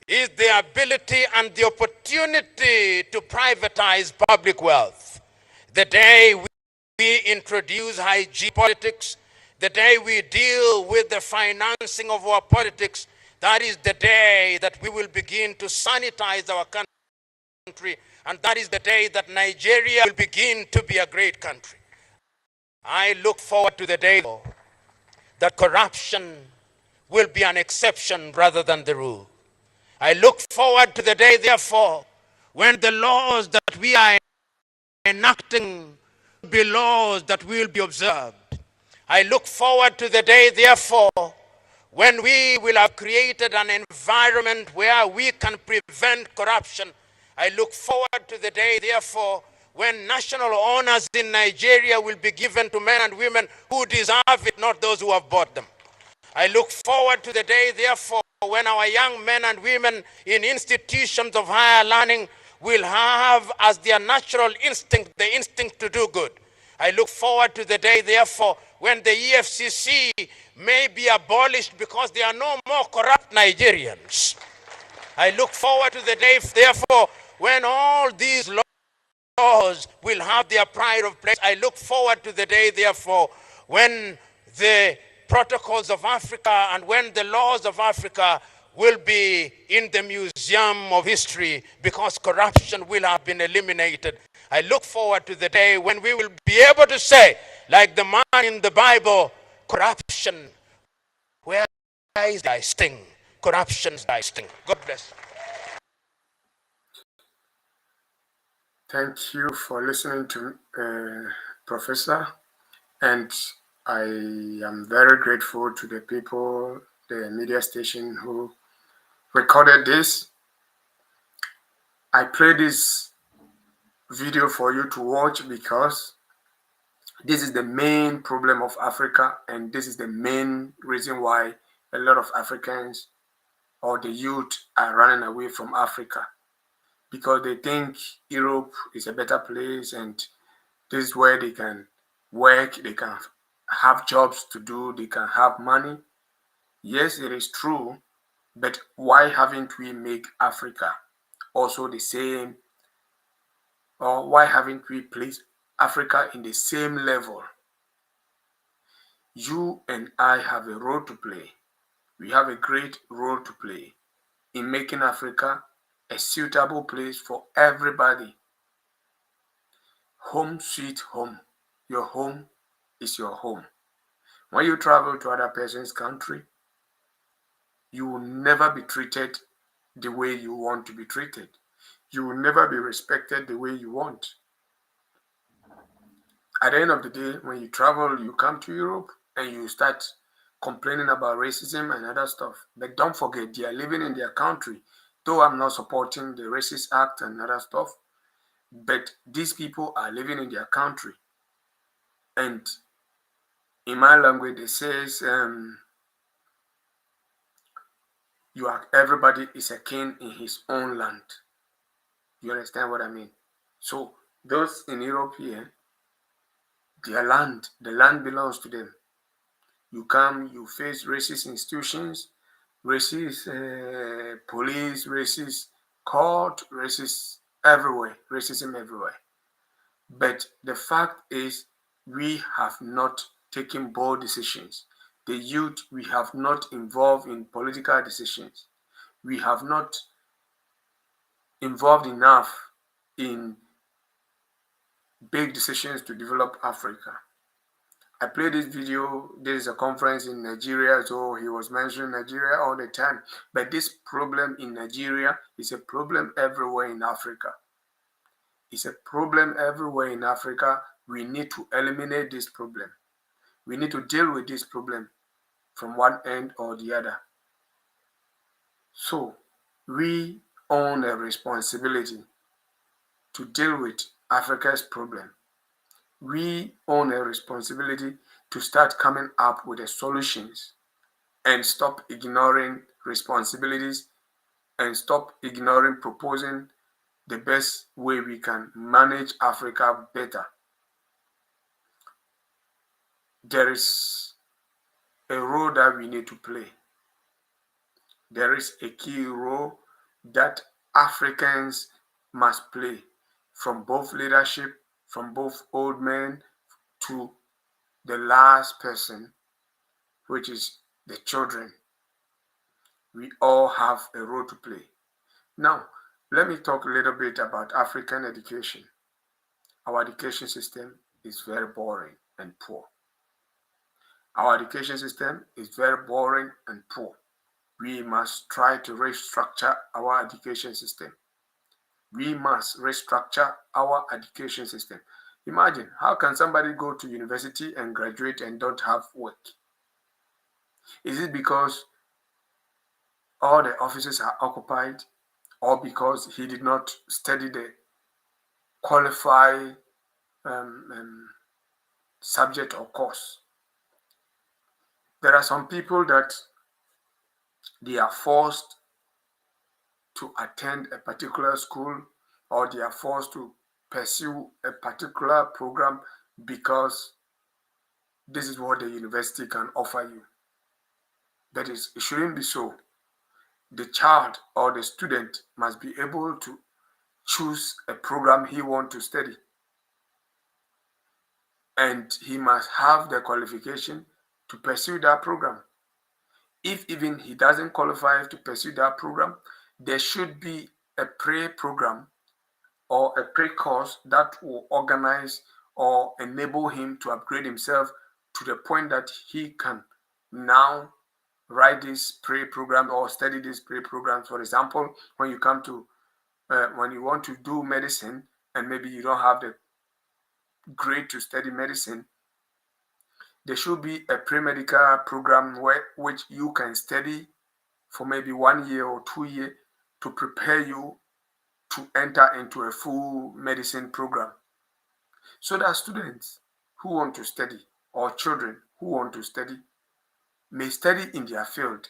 is the ability and the opportunity to privatize public wealth. The day we introduce hygiene politics, the day we deal with the financing of our politics, that is the day that we will begin to sanitize our country, and that is the day that Nigeria will begin to be a great country. I look forward to the day that corruption will be an exception rather than the rule. I look forward to the day, therefore, when the laws that we are enacting will be laws that will be observed. I look forward to the day, therefore, when we will have created an environment where we can prevent corruption. I look forward to the day, therefore, when national honors in Nigeria will be given to men and women who deserve it, not those who have bought them. I look forward to the day, therefore, when our young men and women in institutions of higher learning will have as their natural instinct, the instinct to do good. I look forward to the day, therefore, when the EFCC may be abolished because there are no more corrupt Nigerians. I look forward to the day, therefore, when all these laws will have their pride of place. I look forward to the day, therefore, when the protocols of Africa and when the laws of Africa will be in the Museum of History because corruption will have been eliminated. I look forward to the day when we will be able to say, like the man in the Bible, corruption, where is thy sting? Corruption is thy sting. God bless. Thank you for listening to Professor, and I am very grateful to the people, the media station who recorded this. I play this video for you to watch because This is the main problem of Africa, and this is the main reason why a lot of Africans or the youth are running away from Africa, because they think Europe is a better place and this is where they can work, they can have jobs to do, they can have money. Yes, it is true, but why haven't we make Africa also the same, or why haven't we placed Africa in the same level? You and I have a role to play. We have a great role to play in making Africa a suitable place for everybody. Home sweet home. Your home is your home. When you travel to other person's country, you will never be treated the way you want to be treated. You will never be respected the way you want. At the end of the day, when you travel, you come to Europe and you start complaining about racism and other stuff. But don't forget, they are living in their country. Though I'm not supporting the Racist Act and other stuff, but these people are living in their country. And in my language, it says, everybody is a king in his own land. You understand what I mean? So those in Europe here, their land, the land belongs to them. You come, you face racist institutions, racist police, racist court, racist everywhere, racism everywhere. But the fact is, we have not taken bold decisions. The youth, we have not involved in political decisions. We have not involved enough in big decisions to develop Africa. I played this video. There is a conference in Nigeria, so he was mentioning Nigeria all the time. But this problem in Nigeria is a problem everywhere in Africa. It's a problem everywhere in Africa. We need to eliminate this problem. We need to deal with this problem from one end or the other. So we own a responsibility to deal with Africa's problem. We own a responsibility to start coming up with the solutions and stop ignoring responsibilities and stop ignoring proposing the best way we can manage Africa better. There is a role that we need to play. There is a key role that Africans must play, from both leadership, from both old men to the last person, which is the children. We all have a role to play. Now, let me talk a little bit about African education. Our education system is very boring and poor. Our education system is very boring and poor. We must try to restructure our education system. We must restructure our education system. Imagine, how can somebody go to university and graduate and don't have work? Is it because all the offices are occupied, or because he did not study the qualified subject or course? There are some people that they are forced to attend a particular school, or they are forced to pursue a particular program because this is what the university can offer you. That is, it shouldn't be so. The child or the student must be able to choose a program he wants to study, and he must have the qualification to pursue that program. If even he doesn't qualify to pursue that program, there should be a pre-program or a pre-course that will organize or enable him to upgrade himself to the point that he can now write this pre-program or study this pre-program. For example, when you come to when you want to do medicine and maybe you don't have the grade to study medicine, there should be a pre-medical program which you can study for maybe 1 year or 2 years to prepare you to enter into a full medicine program, so that students who want to study or children who want to study may study in their field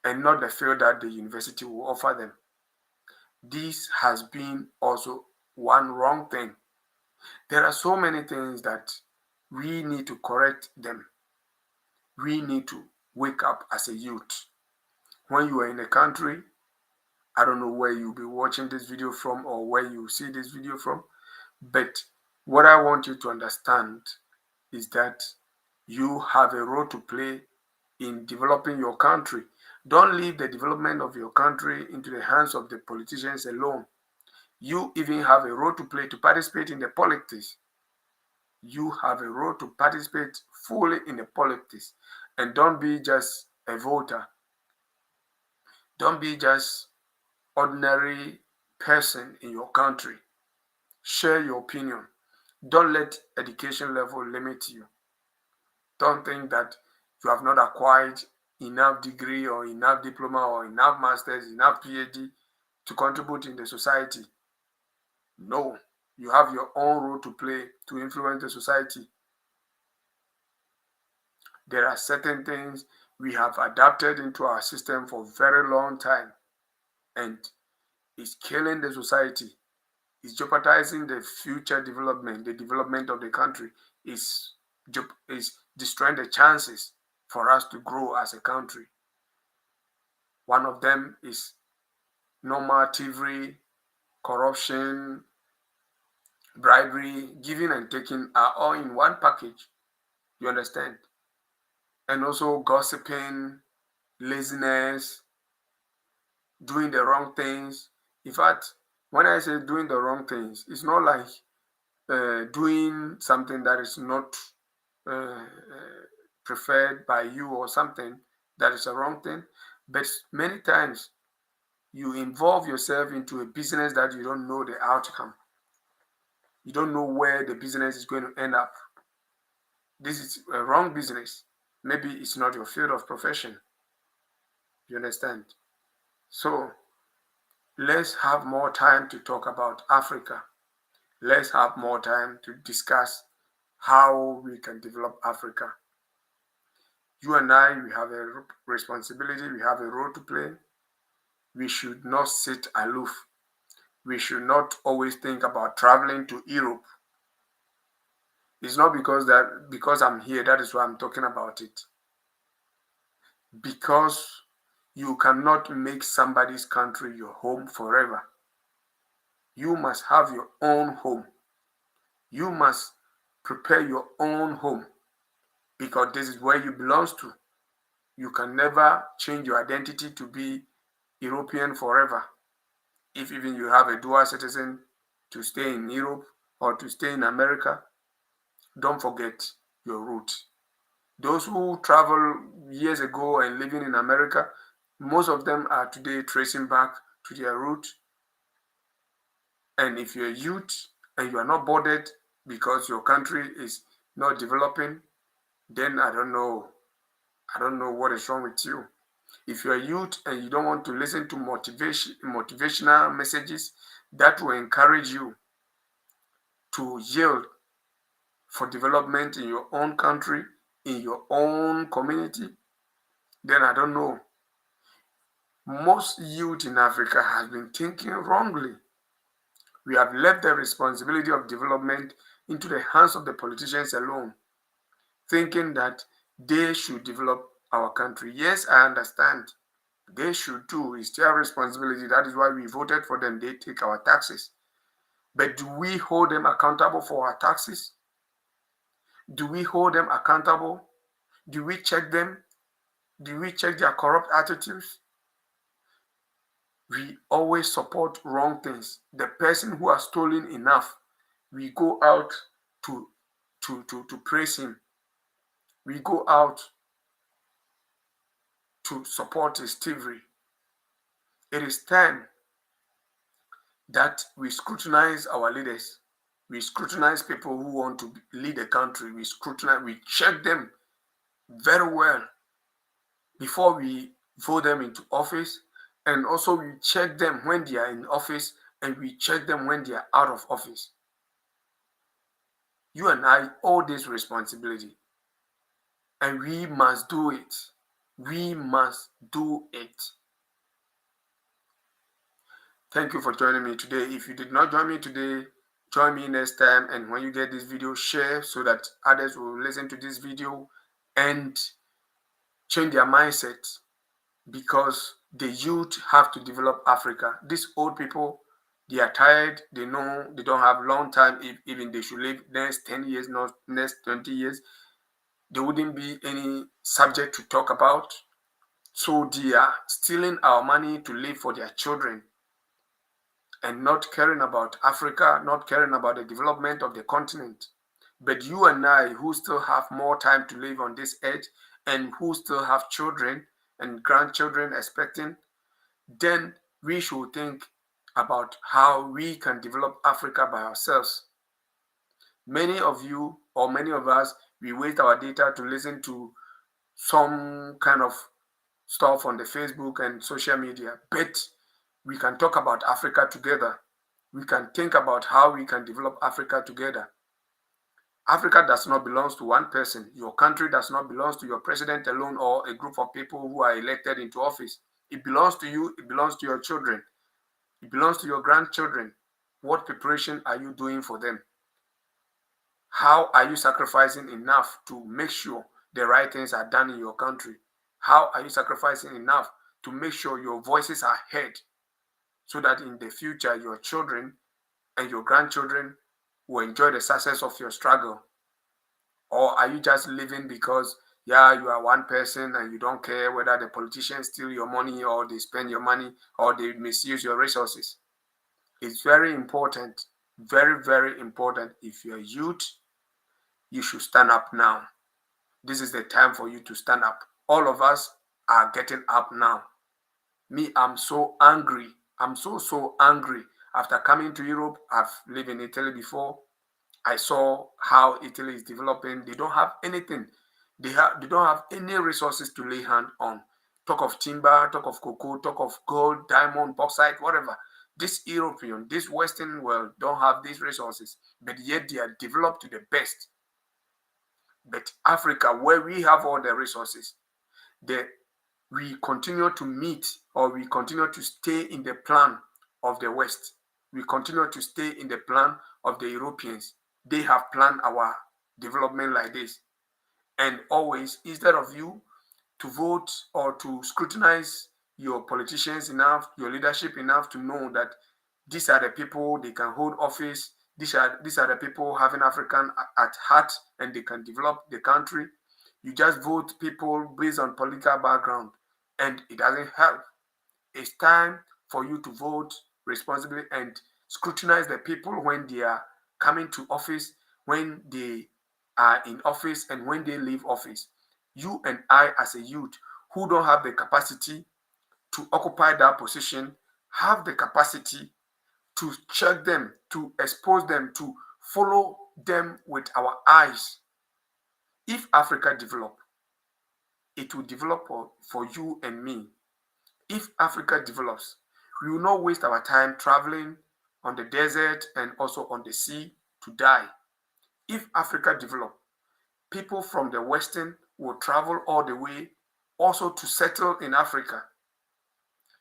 and not the field that the university will offer them. This has been also one wrong thing. There are so many things that we need to correct them. We need to wake up as a youth. When you are in a country, I don't know where you'll be watching this video from or where you see this video from, but what I want you to understand is that you have a role to play in developing your country. Don't leave the development of your country into the hands of the politicians alone. You even have a role to play to participate in the politics. You have a role to participate fully in the politics, and don't be just a voter. Don't be just ordinary person in your country. Share your opinion. Don't let education level limit you. Don't think that you have not acquired enough degree or enough diploma or enough masters, enough PhD to contribute in the society. No, you have your own role to play to influence the society. There are certain things we have adapted into our system for a very long time, and it's killing the society. It's jeopardizing the future development, the development of the country. Is destroying the chances for us to grow as a country. One of them is normal thievery, corruption, bribery, giving and taking are all in one package. You understand? And also gossiping, laziness, doing the wrong things. In fact, when I say doing the wrong things, it's not like doing something that is not uh, preferred by you or something that is a wrong thing. But many times you involve yourself into a business that you don't know the outcome. You don't know where the business is going to end up. This is a wrong business. Maybe it's not your field of profession. You understand? So let's have more time to talk about Africa. Let's have more time to discuss how we can develop Africa. You and I, we have a responsibility, we have a role to play. We should not sit aloof. We should not always think about traveling to Europe. It's not because I'm here, that is why I'm talking about it. Because you cannot make somebody's country your home forever. You must have your own home. You must prepare your own home because this is where you belong to. You can never change your identity to be European forever. If even you have a dual citizen to stay in Europe or to stay in America, don't forget your roots. Those who traveled years ago and living in America, most of them are today tracing back to their roots. And if you're a youth and you are not bothered because your country is not developing, then I don't know. I don't know what is wrong with you. If you're a youth and you don't want to listen to motivational messages that will encourage you to yield for development in your own country, in your own community, then I don't know. Most youth in Africa has been thinking wrongly. We have left the responsibility of development into the hands of the politicians alone, thinking that they should develop our country. Yes, I understand. They should too. It's their responsibility. That is why we voted for them. They take our taxes. But do we hold them accountable for our taxes? Do we hold them accountable? Do we check them? Do we check their corrupt attitudes? We always support wrong things. The person who has stolen enough, we go out to praise him. We go out to support his thievery. It is time that we scrutinize our leaders. We scrutinize people who want to lead the country. We scrutinize, we check them very well before we vote them into office. And also we check them when they are in office and we check them when they are out of office. You and I owe this responsibility, and we must do it. We must do it. Thank you for joining me today. If you did not join me today, join me next time, and when you get this video, share so that others will listen to this video and change their mindset, because the youth have to develop Africa. These old people, they are tired. They know they don't have long time. If even they should live next 10 years, not next 20 years, there wouldn't be any subject to talk about. So they are stealing our money to live for their children and not caring about Africa, not caring about the development of the continent. But you and I, who still have more time to live on this earth and who still have children and grandchildren expecting, then we should think about how we can develop Africa by ourselves. Many of you or many of us, we waste our data to listen to some kind of stuff on the Facebook and social media, but we can talk about Africa together. We can think about how we can develop Africa together. Africa does not belong to one person. Your country does not belong to your president alone or a group of people who are elected into office. It belongs to you. It belongs to your children. It belongs to your grandchildren. What preparation are you doing for them? How are you sacrificing enough to make sure the right things are done in your country? How are you sacrificing enough to make sure your voices are heard so that in the future your children and your grandchildren will enjoy the success of your struggle? Or are you just living because, yeah, you are one person and you don't care whether the politicians steal your money or they spend your money or they misuse your resources? It's very important, very, very important. If you're youth, you should stand up now. This is the time for you to stand up. All of us are getting up now. Me, I'm so angry. I'm so angry. After coming to Europe, I've lived in Italy before. I saw how Italy is developing. They don't have anything. They don't have any resources to lay hand on. Talk of timber, talk of cocoa, talk of gold, diamond, bauxite, whatever. This European, this Western world don't have these resources, but yet they are developed to the best. But Africa, where we have all the resources, we continue to meet, or we continue to stay in the plan of the West. We continue to stay in the plan of the Europeans. They have planned our development like this. And always, instead of you to vote or to scrutinize your politicians enough, your leadership enough to know that these are the people they can hold office, these are the people having African at heart and they can develop the country. You just vote people based on political background and it doesn't help. It's time for you to vote responsibly and scrutinize the people when they are coming to office, when they are in office, and when they leave office. You and I, as a youth who don't have the capacity to occupy that position, have the capacity to check them, to expose them, to follow them with our eyes. If Africa develop, it will develop for you and me. If Africa develops, we will not waste our time traveling on the desert and also on the sea to die. If Africa develops, people from the Western will travel all the way also to settle in Africa.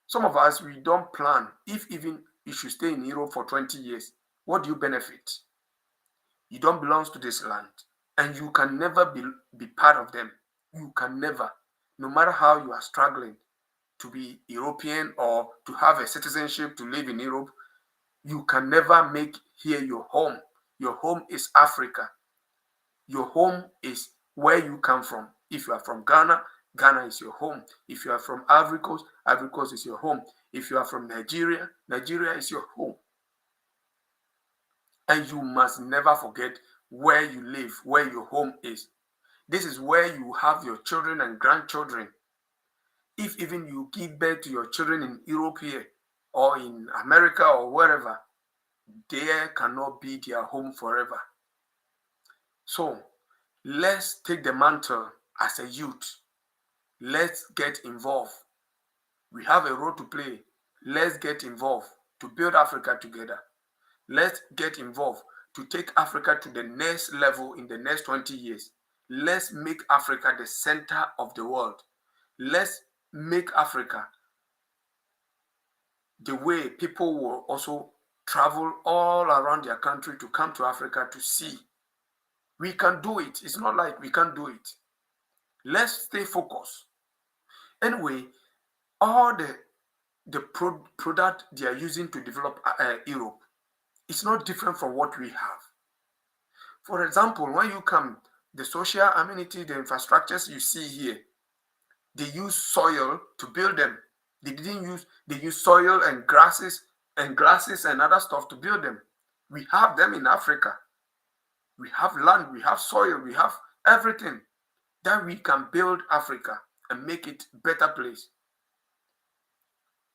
Some of us, we don't plan. If even you should stay in Europe for 20 years, what do you benefit? You don't belong to this land and you can never be part of them. You can never, no matter how you are struggling to be European or to have a citizenship to live in Europe, you can never make here your home. Your home is Africa. Your home is where you come from. If you are from Ghana, Ghana is your home. If you are from Ivory Coast, Ivory Coast is your home. If you are from Nigeria, Nigeria is your home. And you must never forget where you live, where your home is. This is where you have your children and grandchildren. If even you give birth to your children in Europe here or in America or wherever, there cannot be their home forever. So let's take the mantle as a youth. Let's get involved. We have a role to play. Let's get involved to build Africa together. Let's get involved to take Africa to the next level in the next 20 years. Let's make Africa the center of the world. Let's make Africa the way people will also travel all around their country to come to Africa to see. We can do it. It's not like we can't do it. Let's stay focused. Anyway, all the product they are using to develop Europe, it's not different from what we have. For example, when you come, the social amenity, the infrastructures you see here, they use soil to build them. They use soil and grasses and other stuff to build them. We have them in Africa. We have land, we have soil, we have everything that we can build Africa and make it a better place.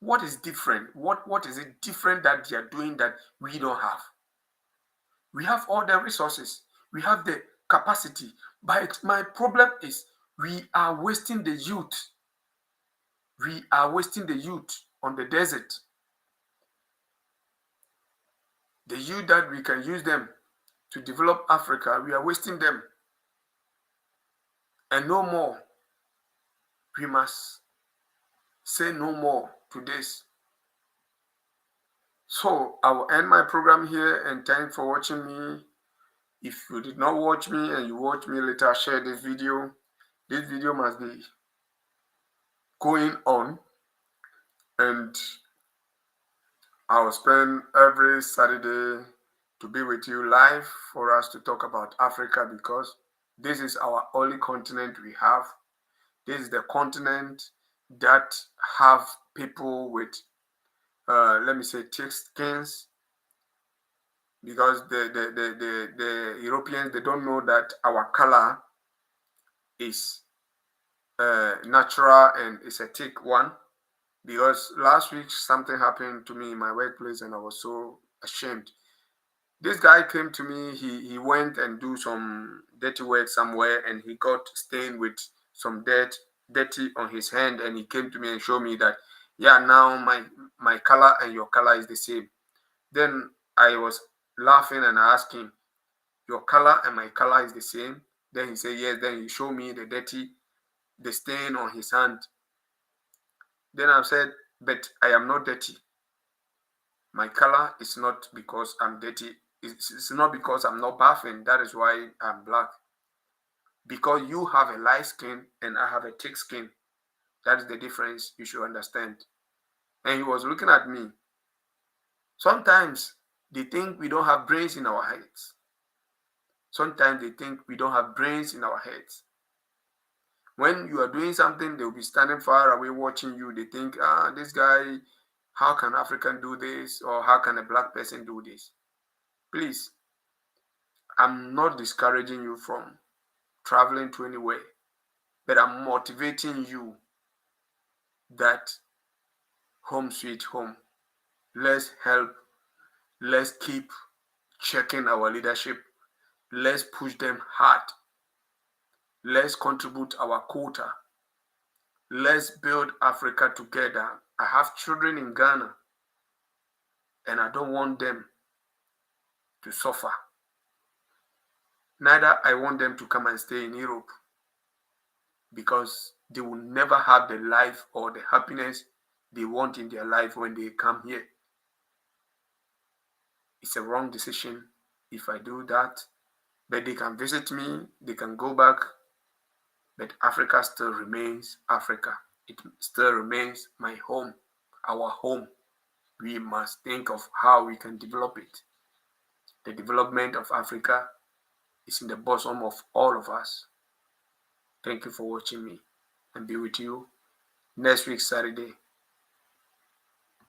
What is different? What is it different that they are doing that we don't have? We have all the resources. We have the capacity. But my problem is we are wasting the youth. We are wasting the youth on the desert. The youth that we can use them to develop Africa, we are wasting them. And no more. We must say no more to this. So I will end my program here, and thanks for watching me. If you did not watch me and you watch me later, share this video. This video must be going on, and I will spend every Saturday to be with you live for us to talk about Africa, because this is our only continent we have. This is the continent that have people with, let me say, thick skins, because the Europeans, they don't know that our color is natural and it's a thick one. Because last week something happened to me in my workplace and I was so ashamed. This guy came to me, he went and do some dirty work somewhere, and he got stained with some dirty on his hand, and he came to me and showed me that, yeah, now my color and your color is the same. Then I was laughing and I asked him, your color and my color is the same? Then he said yes. Then he showed me the stain on his hand. Then I said, but I am not dirty. My color is not because I'm dirty. It's not because I'm not buffing. That is why I'm black. Because you have a light skin and I have a thick skin. That is the difference you should understand. And he was looking at me. Sometimes they think we don't have brains in our heads. Sometimes they think we don't have brains in our heads. When you are doing something, they'll be standing far away watching you. They think, this guy, how can African do this? Or how can a black person do this? Please, I'm not discouraging you from traveling to anywhere, but I'm motivating you that home sweet home. Let's help. Let's keep checking our leadership. Let's push them hard. Let's contribute our quota. Let's build Africa together. I have children in Ghana, and I don't want them to suffer. Neither I want them to come and stay in Europe, because they will never have the life or the happiness they want in their life when they come here. It's a wrong decision if I do that. But they can visit me, they can go back, but Africa still remains Africa. It still remains my home, our home. We must think of how we can develop it. The development of Africa is in the bosom of all of us. Thank you for watching me, and be with you next week, Saturday.